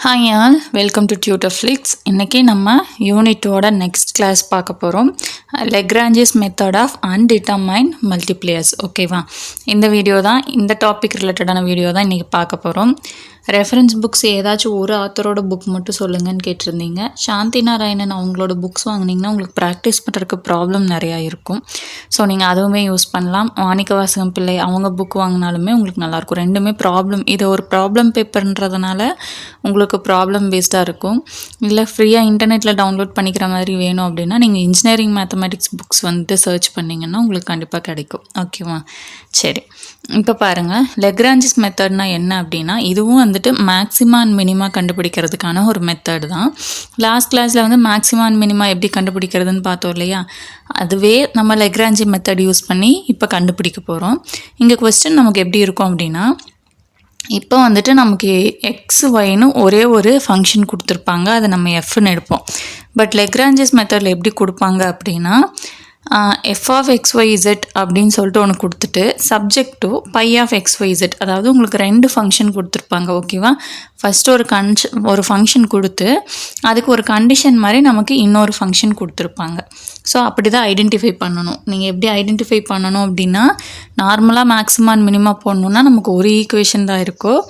Hi all, welcome to Tutorflix. இன்றைக்கி நம்ம யூனிட்டோட நெக்ஸ்ட் கிளாஸ் பார்க்க போகிறோம். Lagrange's method of undetermined multipliers. ஓகேவா? இந்த வீடியோ தான், இந்த டாபிக் ரிலேட்டடான வீடியோ தான் இன்றைக்கி பார்க்க போகிறோம். ரெஃபரன்ஸ் புக்ஸ் ஏதாச்சும் ஒரு ஆத்தரோட புக் மட்டும் சொல்லுங்கன்னு கேட்டிருந்தீங்க. சாந்தி நாராயணன் அவங்களோட புக்ஸ் வாங்கினீங்கன்னா உங்களுக்கு ப்ராக்டிஸ் பண்ணுறதுக்கு ப்ராப்ளம் நிறையா இருக்கும். ஸோ நீங்கள் அதுவுமே யூஸ் பண்ணலாம். மாணிக்கவாசகம் பிள்ளை அவங்க புக் வாங்கினாலுமே உங்களுக்கு நல்லாயிருக்கும். ரெண்டுமே ப்ராப்ளம், இது ஒரு ப்ராப்ளம் பேப்பர்ன்றதுனால உங்களுக்கு ப்ராப்ளம் பேஸ்டாக இருக்கும். இல்லை ஃப்ரீயாக இன்டர்நெட்டில் டவுன்லோட் பண்ணிக்கிற மாதிரி வேணும் அப்படின்னா நீங்கள் இன்ஜினியரிங் மேத்தமெட்டிக்ஸ் புக்ஸ் வந்துட்டு சர்ச் பண்ணிங்கன்னா உங்களுக்கு கண்டிப்பாக கிடைக்கும். ஓகேவா? சரி, இப்போ பாருங்கள், லெக்ரான்ஜிஸ் மெத்தட்னா என்ன அப்படின்னா, இதுவும் வந்துட்டு மேக்ஸிமா அண்ட் மினிமா கண்டுபிடிக்கிறதுக்கான ஒரு மெத்தட் தான். லாஸ்ட் கிளாஸில் வந்து மேக்ஸிமா அண்ட் மினிமா எப்படி கண்டுபிடிக்கிறதுன்னு பார்த்தோம் இல்லையா? அதுவே நம்ம லெக்ரான்ஜி மெத்தட் யூஸ் பண்ணி இப்போ கண்டுபிடிக்க போகிறோம். இங்கே கொஸ்டின் நமக்கு எப்படி இருக்கும் அப்படின்னா, இப்போ வந்துட்டு நமக்கு எக்ஸ் ஒய்னு ஒரே ஒரு ஃபங்க்ஷன் கொடுத்துருப்பாங்க, அதை நம்ம எஃப்னு எடுப்போம். பட் லெக்ரான்ஜிஸ் மெத்தடில் எப்படி கொடுப்பாங்க அப்படின்னா, எஃப் ஆஃப் எக்ஸ்ஒய்இசட் அப்படின்னு சொல்லிட்டு ஒன்று கொடுத்துட்டு subject to phi of x y z, அதாவது உங்களுக்கு ரெண்டு ஃபங்க்ஷன் கொடுத்துருப்பாங்க. ஓகேவா? ஃபஸ்ட்டு ஒரு ஃபங்க்ஷன் கொடுத்து அதுக்கு ஒரு கண்டிஷன் மாதிரி நமக்கு இன்னொரு ஃபங்க்ஷன் கொடுத்துருப்பாங்க. ஸோ அப்படி தான் ஐடென்டிஃபை பண்ணணும். நீங்கள் எப்படி ஐடென்டிஃபை பண்ணணும் அப்படின்னா, நார்மலாக மேக்ஸிமா அண்ட் மினிமா போடணுன்னா நமக்கு ஒரு ஈக்குவேஷன் தான் இருக்கும்.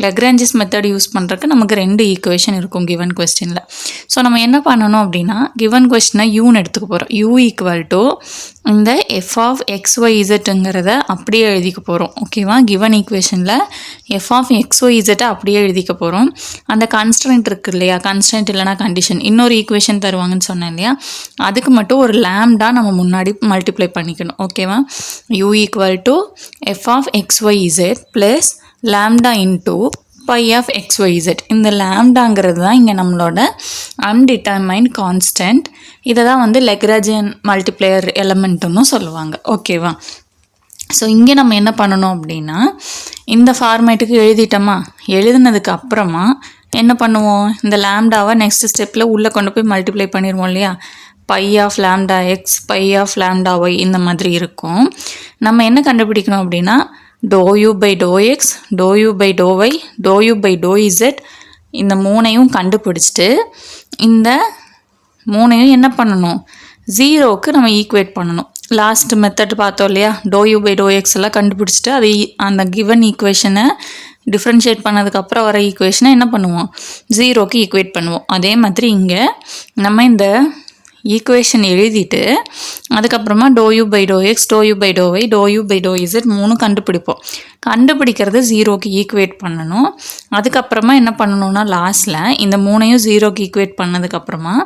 லெக்ரான்ஜிஸ் மெத்தட் யூஸ் பண்ணுறதுக்கு நமக்கு ரெண்டு ஈக்குவேஷன் இருக்கும் கிவன் கொஸ்டினில். ஸோ நம்ம என்ன பண்ணணும் அப்படின்னா, கிவன் கொஸ்டினை யூன்னு எடுத்துக்க போகிறோம். யூ ஈக்குவல் டு இந்த எஃப் ஆஃப் எக்ஸ்ஒய்இசட்டுங்கிறத அப்படியே எழுதிக்க போகிறோம். ஓகேவா? கிவன் ஈக்குவேஷனில் எஃப் ஆஃப் எக்ஸ்ஒய்இசட்டை அப்படியே எழுதிக்க போகிறோம். அந்த கான்ஸ்டன்ட் இருக்குது இல்லையா, கான்ஸ்டன்ட் இல்லைனா கண்டிஷன், இன்னொரு ஈக்குவேஷன் தருவாங்கன்னு சொன்னேன் இல்லையா, அதுக்கு மட்டும் ஒரு லேம்டா நம்ம முன்னாடி மல்டிப்ளை பண்ணிக்கணும். ஓகேவா? U equal to f of x y z plus lambda into phi of x y z. இந்த லேம்டாங்கிறது தான் இங்கே நம்மளோட அன்டிட்டர்மைன்ட் கான்ஸ்டன்ட். இதை தான் வந்து லெக்ரான்ஜியன் மல்டிப்ளையர் எலமெண்ட்டுன்னு சொல்லுவாங்க. ஓகேவா? ஸோ இங்கே நம்ம என்ன பண்ணணும் அப்படின்னா, இந்த ஃபார்மேட்டுக்கு எழுதிட்டோமா, எழுதினதுக்கு அப்புறமா என்ன பண்ணுவோம், இந்த லேம்டாவை நெக்ஸ்ட் ஸ்டெப்பில் உள்ளே கொண்டு போய் மல்டிப்ளை பண்ணிடுவோம் இல்லையா. Phi of lambda x, phi of lambda y, இந்த மாதிரி இருக்கும். நம்ம என்ன கண்டுபிடிக்கணும் அப்படின்னா, do you by do X, do you by do Y, do you by do z, இந்த மூணையும் கண்டுபிடிச்சிட்டு இந்த மூணையும் என்ன பண்ணணும், ஜீரோவுக்கு நம்ம ஈக்குவேட் பண்ணணும். லாஸ்ட் மெத்தட் பார்த்தோம் இல்லையா, do you by do x எல்லாம் கண்டுபிடிச்சிட்டு அது அந்த கிவன் ஈக்குவேஷனை டிஃப்ரென்ஷியேட் பண்ணதுக்கப்புறம் வர ஈக்குவேஷனை என்ன பண்ணுவோம், ஜீரோக்கு ஈக்குவேட் பண்ணுவோம். அதே மாதிரி இங்கே நம்ம இந்த ஈக்குவேஷன் எழுதிட்டு அதுக்கப்புறமா do you by do X, do you by do Y, do you by do z மூணு கண்டுபிடிப்போம். கண்டுபிடிக்கிறது ஜீரோக்கு ஈக்குவேட் பண்ணணும். அதுக்கப்புறமா என்ன பண்ணணும்னா, லாஸ்ட்டில் இந்த மூணையும் ஜீரோக்கு ஈக்குவேட் பண்ணதுக்கப்புறமா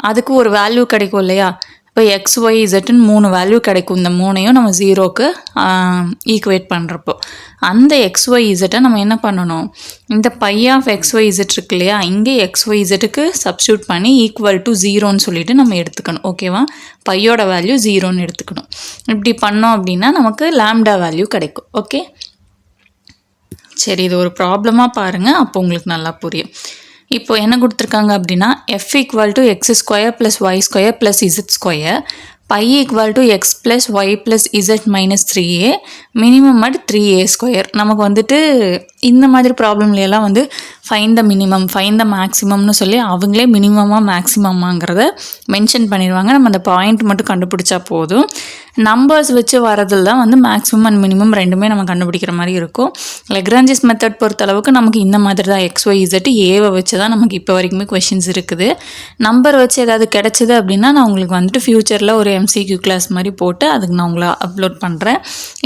அதுக்கு ஒரு வேல்யூ கிடைக்கும் இல்லையா. இப்போ எக்ஸ் ஒய் இசட்டுன்னு மூணு வேல்யூ கிடைக்கும். இந்த மூணையும் நம்ம ஜீரோக்கு ஈக்குவேட் பண்ணுறப்போ அந்த எக்ஸ் ஒய் இசட்டை நம்ம என்ன பண்ணணும், இந்த phi of x Y z இருக்கு இல்லையா, இங்கே எக்ஸ் ஒய் இசட்டுக்கு சப்ஸ்டியூட் பண்ணி ஈக்குவல் டு ஜீரோன்னு சொல்லிட்டு நம்ம எடுத்துக்கணும். ஓகேவா? பையோட வேல்யூ ஜீரோன்னு எடுத்துக்கணும். இப்படி பண்ணோம் அப்படின்னா நமக்கு லேம்டா வேல்யூ கிடைக்கும். ஓகே, சரி, இது ஒரு ப்ராப்ளமாக பாருங்கள், அப்போ உங்களுக்கு நல்லா புரியும். இப்போ என்ன கொடுத்துருக்காங்க அப்படின்னா, F equal to X square plus Y square plus Z square, phi equal to X plus Y plus Z minus 3a, minimum at 3a square. நமக்கு வந்துட்டு இந்த மாதிரி ப்ராப்ளம்லாம் வந்து find the minimum, find the மேக்ஸிமம்னு சொல்லி அவங்களே மினிமமாக மேக்ஸிமம்ங்கிறத மென்ஷன் பண்ணிடுவாங்க. நம்ம அந்த பாயிண்ட் மட்டும் கண்டுபிடிச்சா போதும். நம்பர்ஸ் வச்சு வரதில் தான் வந்து மேக்ஸிமம் அண்ட் மினிமம் ரெண்டுமே நம்ம கண்டுபிடிக்கிற மாதிரி இருக்கும். லெக்ரான்ஜிஸ் மெத்தட் பொறுத்தளவுக்கு நமக்கு இந்த மாதிரி தான் எக்ஸ் ஒய் இசட் ஏவை வச்சு தான் நமக்கு இப்போ வரைக்குமே கொஷின்ஸ் இருக்குது. நம்பர் வச்சு ஏதாவது கிடச்சிது அப்படின்னா நான் உங்களுக்கு வந்துட்டு ஃப்யூச்சரில் ஒரு MCQ கிளாஸ் மாதிரி போட்டு அதுக்கு நான் உங்களை அப்லோட் பண்ணுறேன்.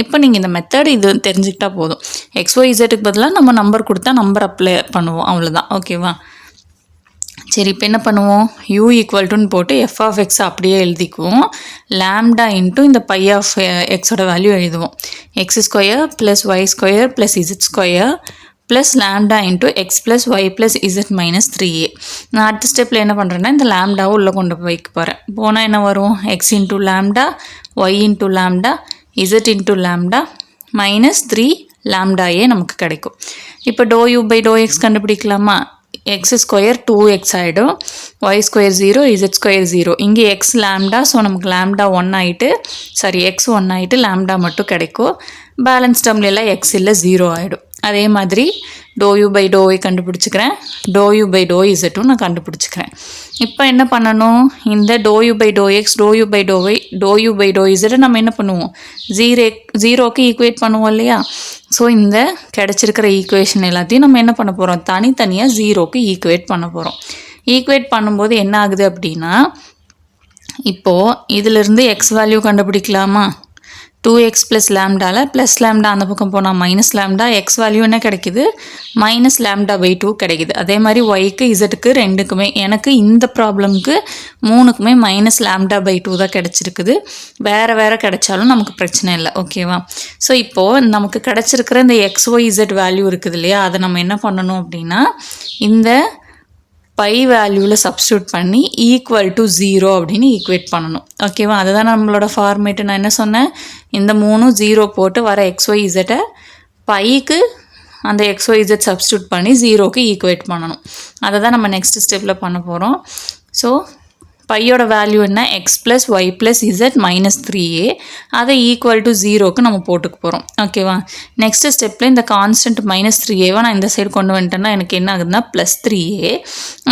இப்போ நீங்கள் இந்த மெத்தட் இது தெரிஞ்சுக்கிட்டா போதும். எக்ஸ் ஒய் இசட்டுக்கு பதிலாக நம்ம நம்பர் கொடுத்தா நம்பர் அப்ளை பண்ணுவோம், அவ்வளோதான். ஓகேவா? சரி, இப்போ என்ன பண்ணுவோம், யூ ஈக்குவல் டுன்னு போட்டு எஃப் ஆஃப் எக்ஸ் அப்படியே எழுதிக்குவோம். லேம்டா இன்ட்டு இந்த பை ஆஃப் எக்ஸோட வேல்யூ எழுதுவோம். X square plus Y square plus Z square plus lambda into x plus Y plus Z minus 3a. நான் அடுத்த ஸ்டெப்பில் என்ன பண்ணுறேன்னா, இந்த லேம்டாவை உள்ளே கொண்டு போய் வைக்க போகிறேன். போனால் என்ன வரும், X into lambda, Y into lambda, Z into lambda minus 3 லேம்டாயே நமக்கு கிடைக்கும். இப்போ do you by do X கண்டுபிடிக்கலாமா, எக்ஸ் ஸ்கொயர் 2x ஆகிடும், ஒய் ஸ்கொயர் 0, இசட் ஸ்கொயர் 0. இங்கே எக்ஸ் லேம்டா, ஸோ நமக்கு லேம்டா 1 ஆகிட்டு, சாரி எக்ஸ் 1 ஆகிட்டு லேம்டா மட்டும் கிடைக்கும். பேலன்ஸ் டேர்ம்ல எல்லாம் எக்ஸ் இல்லை 0 ஆகிடும். அதே மாதிரி do you by do Y கண்டுபிடிச்சிக்கிறேன், டோ யூ பை டோ இசட்டும் நான் கண்டுபிடிச்சிக்கிறேன். இப்போ என்ன பண்ணணும், இந்த do you by do X, do you by do Y, do you by do இசட்டை நம்ம என்ன பண்ணுவோம், ஜீரோக்கு ஈக்குவேட் பண்ணுவோம் இல்லையா. ஸோ இந்த கிடச்சிருக்கிற ஈக்குவேஷன் எல்லாத்தையும் நம்ம என்ன பண்ண போகிறோம், தனித்தனியாக ஜீரோக்கு ஈக்குவேட் பண்ண போகிறோம். ஈக்குவேட் பண்ணும்போது என்ன ஆகுது அப்படின்னா, இப்போது இதிலிருந்து எக்ஸ் வேல்யூ கண்டுபிடிக்கலாமா, 2x ப்ளஸ் லேம்டாவில் ப்ளஸ் லேம்டா அந்த பக்கம் போனால் மைனஸ் லேம்டா, எக்ஸ் வேல்யூ என்ன கிடைக்குது, மைனஸ் லேம்டா பை 2 கிடைக்குது. அதே மாதிரி ஒய்க்கு இசட்டுக்கு ரெண்டுக்குமே, எனக்கு இந்த ப்ராப்ளம்க்கு மூணுக்குமே மைனஸ் லேம்டா பை 2 தான் கிடச்சிருக்குது. வேறு கிடைச்சாலும் நமக்கு பிரச்சனை இல்லை, ஓகேவா. ஸோ இப்போது நமக்கு கிடச்சிருக்கிற இந்த எக்ஸ் ஒய் இசட் வேல்யூ இருக்குது இல்லையா, அதை நம்ம என்ன பண்ணணும் அப்படின்னா, இந்த பை வேல்யூவில் சப்ஸ்டியூட் பண்ணி ஈக்குவல் டு 0 அப்படின்னு ஈக்குவேட் பண்ணணும், ஓகேவா. அதுதான் நம்மளோட ஃபார்மேட்டு. நான் என்ன சொன்னேன், இந்த 3 0 போட்டு வர எக்ஸ்ஒய் இசட்டை பைக்கு அந்த எக்ஸ்ஒய் இசட் சப்ஸ்டியூட் பண்ணி 0க்கு ஈக்குவேட் பண்ணணும். அதை தான் நம்ம நெக்ஸ்ட் ஸ்டெப்பில் பண்ண போகிறோம். ஸோ பையோட வேல்யூ என்ன, x plus Y plus Z minus 3a, அதை ஈக்குவல் டு 0க்கு நம்ம போட்டுக்க போகிறோம், ஓகேவா. நெக்ஸ்ட் ஸ்டெப்பில் இந்த கான்ஸ்டன்ட் மைனஸ் 3a நான் இந்த சைடு கொண்டு வந்துட்டேன்னா எனக்கு என்ன ஆகுதுன்னா ப்ளஸ் 3a.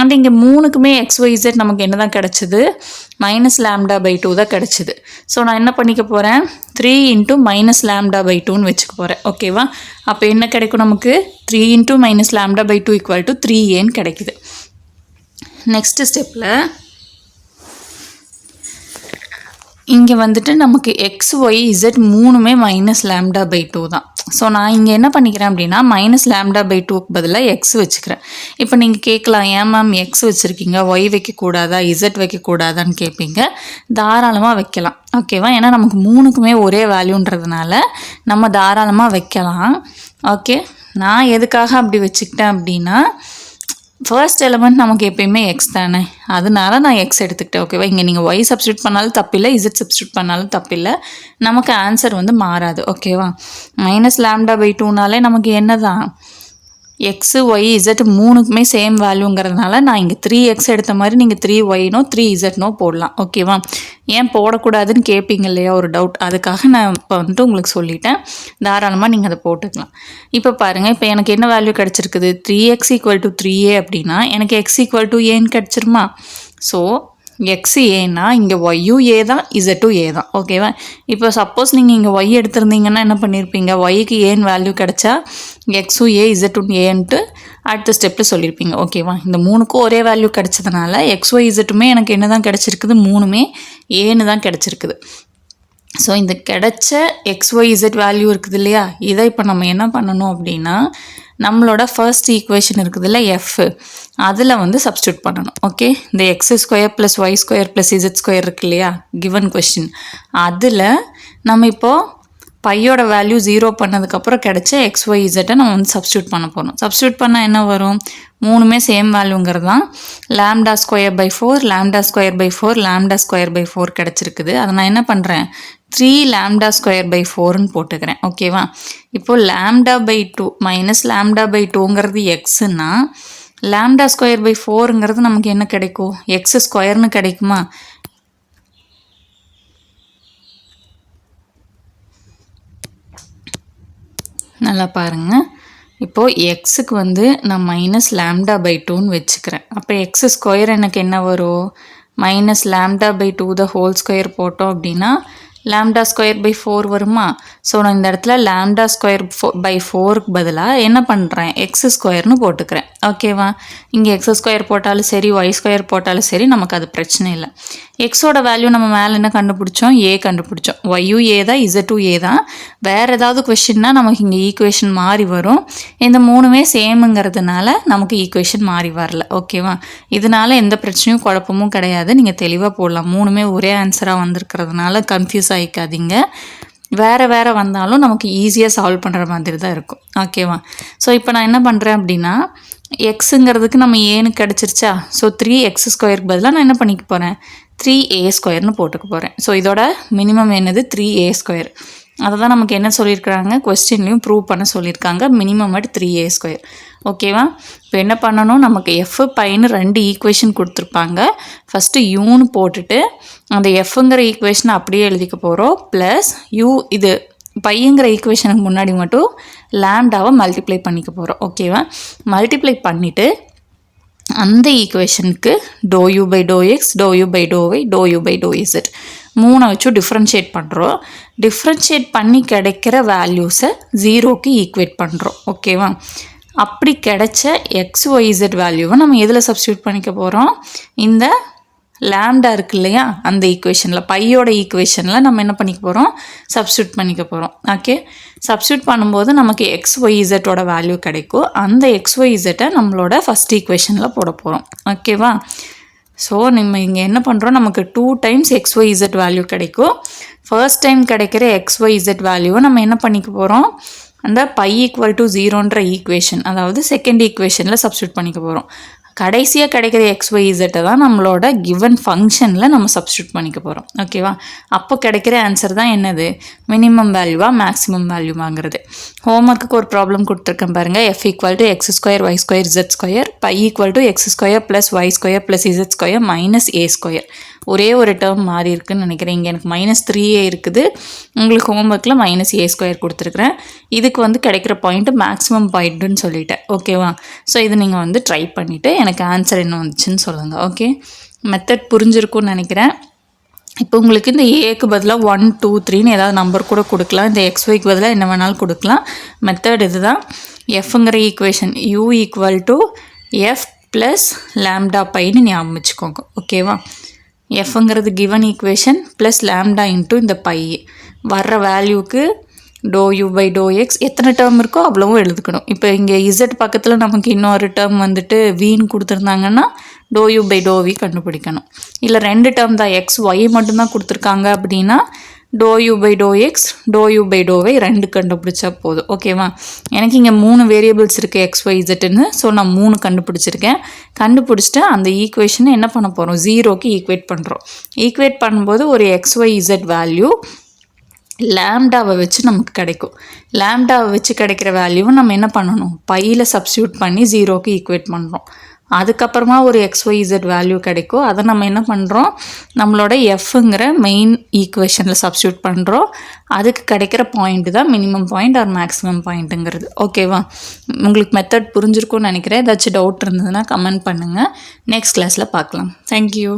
அண்ட் இங்கே மூணுக்குமே எக்ஸ் ஒய் இசட் நமக்கு என்ன தான் கிடச்சிது, மைனஸ் லேம்டா பை 2 தான் கிடச்சிது. ஸோ நான் என்ன பண்ணிக்க போகிறேன், 3 இன்ட்டு மைனஸ் லேம்டா பை 2ன்னு வச்சுக்க போகிறேன், ஓகேவா. அப்போ என்ன கிடைக்கும் நமக்கு, 3 into minus lambda by 2 equal to 3aன்னு கிடைக்குது. நெக்ஸ்ட் ஸ்டெப்பில் இங்கே வந்துட்டு நமக்கு எக்ஸ் ஒய் இசட் மூணுமே மைனஸ் லேம்டா பை 2 தான். ஸோ நான் இங்கே என்ன பண்ணிக்கிறேன் அப்படின்னா, மைனஸ் லேம்டா பை 2க்கு பதிலாக எக்ஸ் வச்சுக்கிறேன். இப்போ நீங்கள் கேட்கலாம், ஏன் மேம் எக்ஸ் வச்சுருக்கீங்க, ஒய் வைக்கக்கூடாதா, இசட் வைக்கக்கூடாதான்னு கேட்பீங்க. தாராளமாக வைக்கலாம், ஓகேவா. ஏன்னா நமக்கு மூணுக்குமே ஒரே வேல்யூன்றதுனால நம்ம தாராளமாக வைக்கலாம், ஓகே. நான் எதுக்காக அப்படி வச்சுக்கிட்டேன் அப்படின்னா, ஃபர்ஸ்ட் எலமெண்ட் நமக்கு எப்பயுமே எக்ஸ் தானே, அதனால நான் எக்ஸ் எடுத்துக்கிட்டேன், ஓகேவா. இங்கே நீங்கள் ஒய் சப்ஸ்டியூட் பண்ணாலும் தப்பில்லை, இசட் சப்ஸ்டியூட் பண்ணாலும் தப்பில்லை, நமக்கு ஆன்சர் வந்து மாறாது, ஓகேவா. மைனஸ் லேம்டா பை 2னாலே நமக்கு என்ன தான், எக்ஸு ஒய் இசட் மூணுக்குமே சேம் வேல்யூங்கிறதுனால நான் இங்கே 3x எடுத்த மாதிரி நீங்கள் 3yனோ 3zனோ போடலாம், ஓகேவா. ஏன் போடக்கூடாதுன்னு கேட்பீங்க இல்லையா ஒரு டவுட், அதுக்காக நான் இப்போ வந்துட்டு உங்களுக்கு சொல்லிட்டேன். தாராளமாக நீங்கள் அதை போட்டுக்கலாம். இப்போ பாருங்கள், இப்போ எனக்கு என்ன வேல்யூ கிடச்சிருக்குது, 3x ஈக்குவல் டு 3a அப்படின்னா எனக்கு x ஈக்குவல் டு ஏன்னு கிடச்சிருமா. ஸோ எக்ஸு ஏன்னா இங்கே ஒய்யும் ஏ தான், இசட்டும் ஏ தான், ஓகேவா. இப்போ சப்போஸ் நீங்கள் இங்கே ஒய் எடுத்திருந்தீங்கன்னா என்ன பண்ணியிருப்பீங்க, ஒய்க்கு ஏன்னு வேல்யூ கிடச்சா எக்ஸும் ஏ இசட்டும் ஏன்ட்டு அடுத்த ஸ்டெப்பில் சொல்லியிருப்பீங்க, ஓகேவா. இந்த மூணுக்கும் ஒரே வேல்யூ கிடச்சதுனால எக்ஸ் ஒய் இசட்டுமே எனக்கு என்ன தான் கிடச்சிருக்குது, மூணுமே ஏன்னு தான் கிடச்சிருக்குது. ஸோ இந்த கிடைச்ச எக்ஸ் ஒய் இசட் வேல்யூ இருக்குது இல்லையா, இதை இப்போ நம்ம என்ன பண்ணணும் அப்படின்னா, நம்மளோட ஃபர்ஸ்ட் ஈக்குவேஷன் இருக்குதுல்ல எஃப், அதில் வந்து சப்ஸ்டியூட் பண்ணணும், ஓகே. இந்த x square plus Y square plus Z square இருக்கு இல்லையா, கிவன் கொஸ்டின், அதில் நம்ம இப்போது பையோட வேல்யூ 0 பண்ணதுக்கப்புறம் கிடைச்ச எக்ஸ் ஒய் இசட்டை நம்ம வந்து சப்ஸ்டியூட் பண்ண போகிறோம். சப்ஸ்டியூட் பண்ணால் என்ன வரும், மூணுமே சேம் வேல்யூங்கிறது தான், lambda square by 4, lambda square by 4, lambda square by 4 கிடச்சிருக்குது. அதை நான் என்ன பண்ணுறேன், 3 லேம்டா ஸ்கொயர் பை 4ன்னு போட்டுக்கிறேன், ஓகேவா. இப்போது lambda by 2 minus lambda by 2ங்கிறது எக்ஸுன்னா, லேம்டா ஸ்கொயர் பை 4ங்கிறது நமக்கு என்ன கிடைக்கும், எக்ஸ் ஸ்கொயர்னு கிடைக்குமா. நல்லா பாருங்கள், இப்போது எக்ஸுக்கு வந்து நான் மைனஸ் லேம்டா பை 2ன்னு வச்சுக்கிறேன். அப்போ எக்ஸ் ஸ்கொயர் எனக்கு என்ன வரும், minus lambda by 2 the whole square போட்டோம் அப்படின்னா லேம்டா ஸ்கொயர் பை 4 வருமா. ஸோ நான் இந்த இடத்துல லேம்டா ஸ்கொயர் பை 4க்கு பதிலாக என்ன பண்ணுறேன், எக்ஸ் ஸ்கொயர்னு போட்டுக்கிறேன், ஓகேவா. இங்கே எக்ஸ் ஸ்கொயர் போட்டாலும் சரி, ஒய் ஸ்கொயர் போட்டாலும் சரி, நமக்கு அது பிரச்சனை இல்லை. எக்ஸோட வேல்யூ நம்ம மேலே என்ன கண்டுபிடிச்சோம், ஏ கண்டுபிடிச்சோம், ஒய்யும் ஏ தான், இசட்டும் ஏ தான். வேறு ஏதாவது கொஷின்னா நமக்கு இங்கே ஈக்குவேஷன் மாறி வரும். இந்த மூணுமே சேமுங்கிறதுனால நமக்கு ஈக்குவேஷன் மாறி வரல, ஓகேவா. இதனால எந்த பிரச்சனையும் குழப்பமும் கிடையாது, நீங்கள் தெளிவாக போடலாம். மூணுமே ஒரே ஆன்சராக வந்திருக்கிறதுனால கன்ஃபியூஸ் ஆகிக்காதீங்க. வேறு வந்தாலும் நமக்கு ஈஸியாக சால்வ் பண்ணுற மாதிரி தான் இருக்கும், ஓகேவா. ஸோ இப்போ நான் என்ன பண்ணுறேன் அப்படின்னா, எக்ஸுங்கிறதுக்கு நம்ம ஏன்னு கிடச்சிருச்சா. ஸோ 3x ஸ்கொயருக்கு பதிலாக நான் என்ன பண்ணிக்க போகிறேன், 3a ஸ்கொயர்னு போட்டுக்க போகிறேன். ஸோ இதோட மினிமம் என்னது, 3a ஸ்கொயர். அதை தான் நமக்கு என்ன சொல்லியிருக்கிறாங்க, கொஸ்டின்லையும் ப்ரூவ் பண்ண சொல்லியிருக்காங்க, மினிமம் அட் 3a ஸ்கொயர், ஓகேவா. இப்போ என்ன பண்ணணும், நமக்கு எஃப் பைன்னு 2 ஈக்குவேஷன் கொடுத்துருப்பாங்க. ஃபஸ்ட்டு யூன்னு போட்டுட்டு அந்த எஃப்ங்கிற ஈக்குவேஷனை அப்படியே எழுதிக்க போகிறோம், ப்ளஸ் யூ இது பையங்கிற ஈக்குவேஷனுக்கு முன்னாடி மட்டும் லாம்டாவை மல்டிப்ளை பண்ணிக்க போகிறோம். ஓகேவா? மல்டிப்ளை பண்ணிவிட்டு அந்த ஈக்குவேஷனுக்கு ∂u/∂x ∂u/∂y ∂u/∂z 3 வச்சு டிஃப்ரென்ஷியேட் பண்ணுறோம். டிஃப்ரென்ஷியேட் பண்ணி கிடைக்கிற வேல்யூஸை 0க்கு ஈக்குவேட் பண்ணுறோம். ஓகேவா? அப்படி கிடைச்ச XYZ வேல்யூவை நம்ம எதில் சப்ஸ்டியூட் பண்ணிக்க போகிறோம்? இந்த லாம்டா இருக்கு இல்லையா, அந்த ஈக்குவேஷனில், பையோட ஈக்குவேஷனில் நம்ம என்ன பண்ணிக்க போகிறோம்? சப்ஸ்டியூட் பண்ணிக்க போகிறோம். ஓகே, சப்ஸ்டியூட் பண்ணும்போது நமக்கு XYZோட வேல்யூ கிடைக்கும். அந்த XYZை நம்மளோட ஃபஸ்ட் ஈக்குவேஷனில் போட போகிறோம். ஓகேவா? ஸோ நம்ம இங்கே என்ன பண்ணுறோம்? நமக்கு 2 டைம்ஸ் XYZ வேல்யூ கிடைக்கும். ஃபர்ஸ்ட் டைம் கிடைக்கிற XYZ வேல்யூவை நம்ம என்ன பண்ணிக்க போகிறோம்? அந்த பை ஈக்குவல் டு 0ன்ற ஈக்குவேஷன், அதாவது செகண்ட் ஈக்குவேஷனில் சப்ஸ்டியூட் பண்ணிக்க போகிறோம். கடைசியாக கிடைக்கிற XYZை தான் நம்மளோட கிவன் ஃபங்க்ஷனில் நம்ம சப்ஸ்டியூட் பண்ணிக்க போகிறோம். ஓகேவா? அப்போ கிடைக்கிற ஆன்சர் தான் என்னது? Minimum வேல்யூவா maximum வேல்யூவாங்கிறது. ஹோம்ஒர்க்குக்கு ஒரு ப்ராப்ளம் கொடுத்துருக்கேன் பாருங்கள். F = x² y² z² phi = x² + y² + z² - a². ஒரே ஒரு டேர்ம் மாறி இருக்குன்னு நினைக்கிறேன். இங்கே எனக்கு -3a இருக்குது, உங்களுக்கு ஹோம்ஒர்க்கில் -a² கொடுத்துருக்குறேன். இதுக்கு வந்து கிடைக்கிற பாயிண்ட்டு மேக்ஸிமம் பாயிண்ட்டுன்னு சொல்லிட்டேன். ஓகேவா? ஸோ இது நீங்கள் வந்து ட்ரை பண்ணிவிட்டு எனக்கு ஆன்சர் என்ன வந்துச்சுன்னு சொல்லுங்கள். ஓகே, மெத்தட் புரிஞ்சிருக்கும்னு நினைக்கிறேன். இப்போ உங்களுக்கு இந்த ஏக்கு பதிலாக 1 2 3ன்னு ஏதாவது நம்பர் கூட கொடுக்கலாம். இந்த XYக்கு பதிலாக என்ன வேணாலும் கொடுக்கலாம். மெத்தட் இது தான். எஃப்ங்கிற ஈக்குவேஷன் u = f + λ/ன்னு ஞாபகம் வச்சுக்கோங்க. ஓகேவா? எஃப்ங்கிறது given equation plus lambda into இந்த பை. வர்ற வேல்யூக்கு ∂u/∂x எத்தனை டேர்ம் இருக்கோ அவ்வளவும் எழுதுக்கணும். இப்போ இங்கே Z பக்கத்தில் நமக்கு இன்னொரு டேர்ம் வந்துட்டு வின்னு கொடுத்துருந்தாங்கன்னா ∂u/∂v கண்டுபிடிக்கணும். இல்லை 2 டேர்ம் தான் XY மட்டும்தான் கொடுத்துருக்காங்க அப்படின்னா ∂u/∂x ∂u/∂y 2 கண்டுபிடிச்சா போதும். ஓகேவா? எனக்கு இங்கே 3 வேரியபிள்ஸ் இருக்குது XYZன்னு. ஸோ நான் 3 கண்டுபிடிச்சிருக்கேன். கண்டுபிடிச்சிட்டு அந்த ஈக்குவேஷனை என்ன பண்ண போகிறோம்? 0க்கு ஈக்குவேட் பண்ணுறோம். ஈக்குவேட் பண்ணும்போது ஒரு XYZ வேல்யூ லாம்டாவை வச்சு நமக்கு கிடைக்கும். லாம்டாவை வச்சு கிடைக்கிற வேல்யூவை நம்ம என்ன பண்ணணும்? பையில் சப்ஸ்டியூட் பண்ணி 0க்கு ஈக்குவேட் பண்ணுறோம். அதுக்கப்புறமா ஒரு XYZ வேல்யூ கிடைக்கும். அதை நம்ம என்ன பண்ணுறோம்? நம்மளோட எஃப்ங்கிற மெயின் ஈக்குவேஷனில் சப்ஸ்டியூட் பண்ணுறோம். அதுக்கு கிடைக்கிற பாயிண்ட்டு தான் மினிமம் பாயிண்ட் ஆர் மேக்ஸிமம் பாயிண்ட்டுங்கிறது. ஓகேவா? உங்களுக்கு மெத்தட் புரிஞ்சிருக்கும்னு நினைக்கிறேன். ஏதாச்சும் டவுட் இருந்ததுன்னா கமெண்ட் பண்ணுங்கள். நெக்ஸ்ட் கிளாஸில் பார்க்கலாம். தேங்க்யூ.